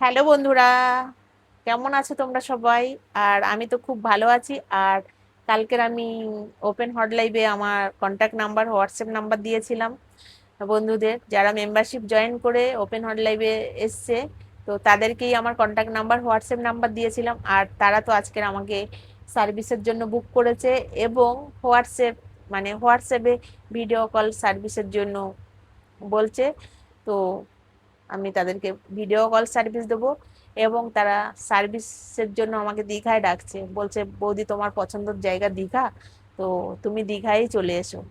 Hello বন্ধুরা, কেমন আছো তোমরা সবাই? আর আমি তো খুব ভালো আছি। আর কালকের আমি ওপেন হট লাইভে আমার কন্ট্যাক্ট নাম্বার, হোয়াটসঅ্যাপ নাম্বার দিয়েছিলাম বন্ধুদের, যারা মেম্বারশিপ জয়েন করে ওপেন হট লাইভে এসছে। তো তাদেরকেই আমার কন্ট্যাক্ট নাম্বার, হোয়াটসঅ্যাপ নাম্বার দিয়েছিলাম। আর তারা তো আজকের আমাকে সার্ভিসের জন্য বুক করেছে, এবং হোয়াটসঅ্যাপে ভিডিও কল সার্ভিসের জন্য বলছে। তো আমি তাদেরকে ভিডিও কল সার্ভিস দেবো, এবং তারা সার্ভিসের জন্য আমাকে দীঘায় ডাকছে। বলছে, বৌদি তোমার পছন্দের জায়গা দীঘা, তো তুমি দীঘায় চলে এসো।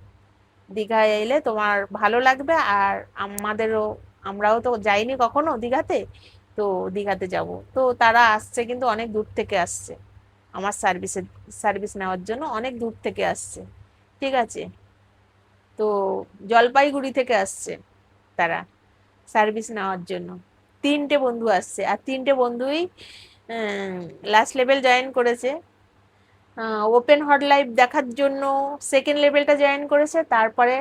দীঘায় এলে তোমার ভালো লাগবে। আর আমাদেরও, আমরাও তো যাইনি কখনো দীঘাতে, তো দীঘাতে যাব। তো তারা আসছে, কিন্তু অনেক দূর থেকে আসছে আমার সার্ভিস নেওয়ার জন্য, অনেক দূর থেকে আসছে। ঠিক আছে, তো জলপাইগুড়ি থেকে আসছে তারা সার্ভিস নেওয়ার জন্য। তিনটে বন্ধু আসছে, আর তিনটে বন্ধুই লাস্ট লেভেল জয়েন করেছে। ওপেন হট লাইভ দেখার জন্য সেকেন্ড লেভেলটা জয়েন করেছে। তারপরে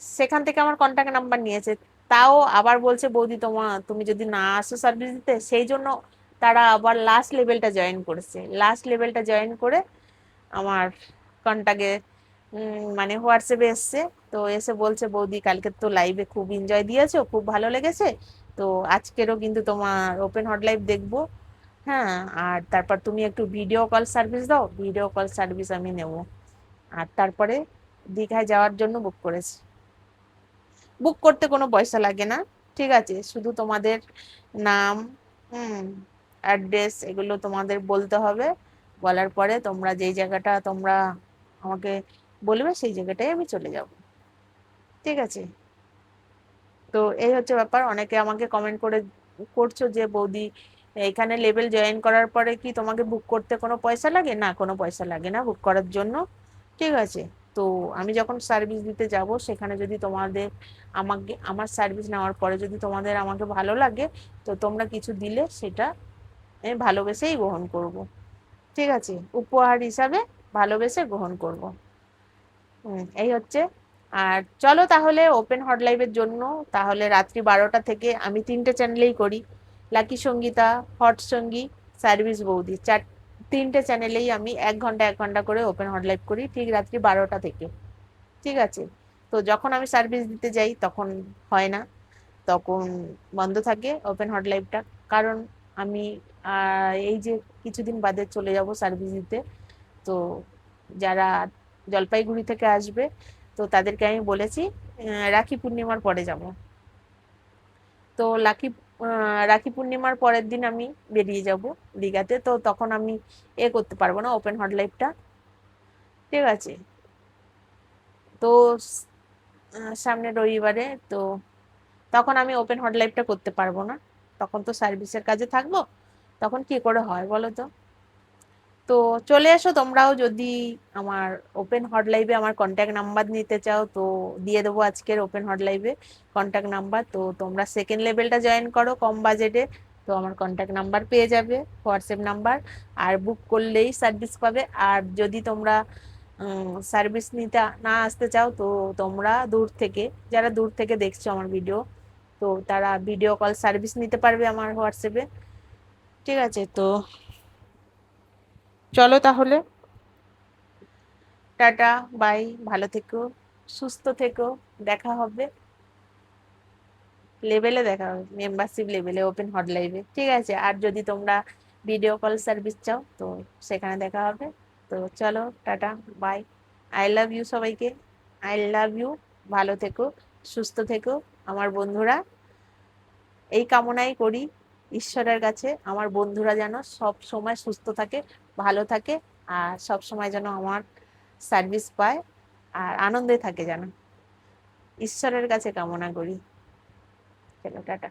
সেখান থেকে আমার কন্ট্যাক্ট নাম্বার নিয়েছে। তাও আবার বলছে, বৌদি তুমি যদি না আসো সার্ভিস দিতে, সেই জন্য তারা আবার লাস্ট লেভেলটা জয়েন করেছে। লাস্ট লেভেলটা জয়েন করে আমার কন্ট্যাক্টে মানে হোয়াটসঅ্যাপে এসছে। তো এসে বলছে, বৌদি কালকে তো লাইভে খুব এনজয় দিয়েছো, খুব ভালো লেগেছে। তো আজকেরও কিন্তু তোমার ওপেন হট লাইভ দেখবো। হ্যাঁ, আর তারপর তুমি একটু ভিডিও কল সার্ভিস দাও, ভিডিও কল সার্ভিস আমি নেব। আর তারপরে দীঘায় যাওয়ার জন্য বুক করেছি। বুক করতে কোনো পয়সা লাগে না, ঠিক আছে? শুধু তোমাদের নাম, হুম, অ্যাড্রেস, এগুলো তোমাদের বলতে হবে। বলার পরে তোমরা যেই জায়গাটা তোমরা আমাকে বলবে, সেই জায়গাটায় আমি চলে যাব। ঠিক আছে, তো এই হচ্ছে ব্যাপার। অনেকে আমাকে কমেন্ট করছো যে, বৌদি এখানে লেভেল জয়েন করার পরে কি তোমাকে বুক করতে কোনো পয়সা লাগে? না, কোনো পয়সা লাগে না বুক করার জন্য। ঠিক আছে, তো আমি যখন সার্ভিস দিতে যাব, সেখানে যদি তোমাদের আমার সার্ভিস নেওয়ার পরে যদি তোমাদের আমাকে ভালো লাগে, তো তোমরা কিছু দিলে সেটা আমি ভালোবেসেই গ্রহণ করব। ঠিক আছে, উপহার হিসাবে ভালোবেসে গ্রহণ করব। এই হচ্ছে। আর চলো তাহলে ওপেন হট লাইভের জন্য, তাহলে রাত্রি 12টা থেকে আমি তিনটে চ্যানেলেই করি। লাকি সঙ্গীতা, হট সঙ্গী, সার্ভিস বৌদি, তিনটে চ্যানেলেই আমি 1 ঘন্টা 1 ঘন্টা করে ওপেন হট লাইভ করি, ঠিক রাত্রি 12টা থেকে। ঠিক আছে, তো যখন আমি সার্ভিস দিতে যাই তখন হয় না, তখন বন্ধ থাকে ওপেন হট লাইভটা। কারণ আমি এই যে কিছুদিন বাদে চলে যাব সার্ভিস দিতে। তো যারা জলপাইগুড়ি থেকে আসবে, তো তাদেরকে আমি বলেছি রাখি পূর্ণিমার পরে যাব। তো রাখি পূর্ণিমার পরের দিন আমি বেরিয়ে যাব দীঘাতে। তো তখন আমি করতে পারবো না ওপেন হট লাইভটা। ঠিক আছে, তো সামনে রবিবারে, তো তখন আমি ওপেন হট লাইভটা করতে পারবো না। তখন তো সার্ভিসের কাজে থাকবো, তখন কি করে হয় বলো তো? তো চলে এসো তোমরাও, যদি আমার ওপেন হট লাইভে আমার কন্ট্যাক্ট নাম্বার নিতে চাও, তো দিয়ে দেবো আজকের ওপেন হট লাইভে কন্ট্যাক্ট নাম্বার। তো তোমরা সেকেন্ড লেভেলটা জয়েন করো কম বাজেটে, তো আমার কন্ট্যাক্ট নাম্বার পেয়ে যাবে, হোয়াটসঅ্যাপ নাম্বার। আর বুক করলেই সার্ভিস পাবে। আর যদি তোমরা সার্ভিস নিতে না আসতে চাও, তো তোমরা যারা দূর থেকে দেখছো আমার ভিডিও, তো তারা ভিডিও কল সার্ভিস নিতে পারবে আমার হোয়াটসঅ্যাপে। ঠিক আছে, তো চলো তাহলে, টাটা, বাই, ভালো থেকো, সুস্থ থেকো। দেখা হবে লেভেলে, দেখা হবে মেম্বারশিপ লেভেলে ওপেন হট লাইভে। ঠিক আছে, আর যদি তোমরা ভিডিও কল সার্ভিস চাও, তো সেখানে দেখা হবে। তো চলো, tata, bye. I love you সবাইকে, আই লাভ ইউ। ভালো থেকো, সুস্থ থেকো আমার বন্ধুরা। এই কামনাই করি ঈশ্বরের কাছে, আমার বন্ধুরা যেন সব সময় সুস্থ থাকে, ভালো থাকে, আর সব সময় যেন আমার সার্ভিস পায়, আর আনন্দে থাকে যেন, ঈশ্বরের কাছে কামনা করি। চলো, টাটা।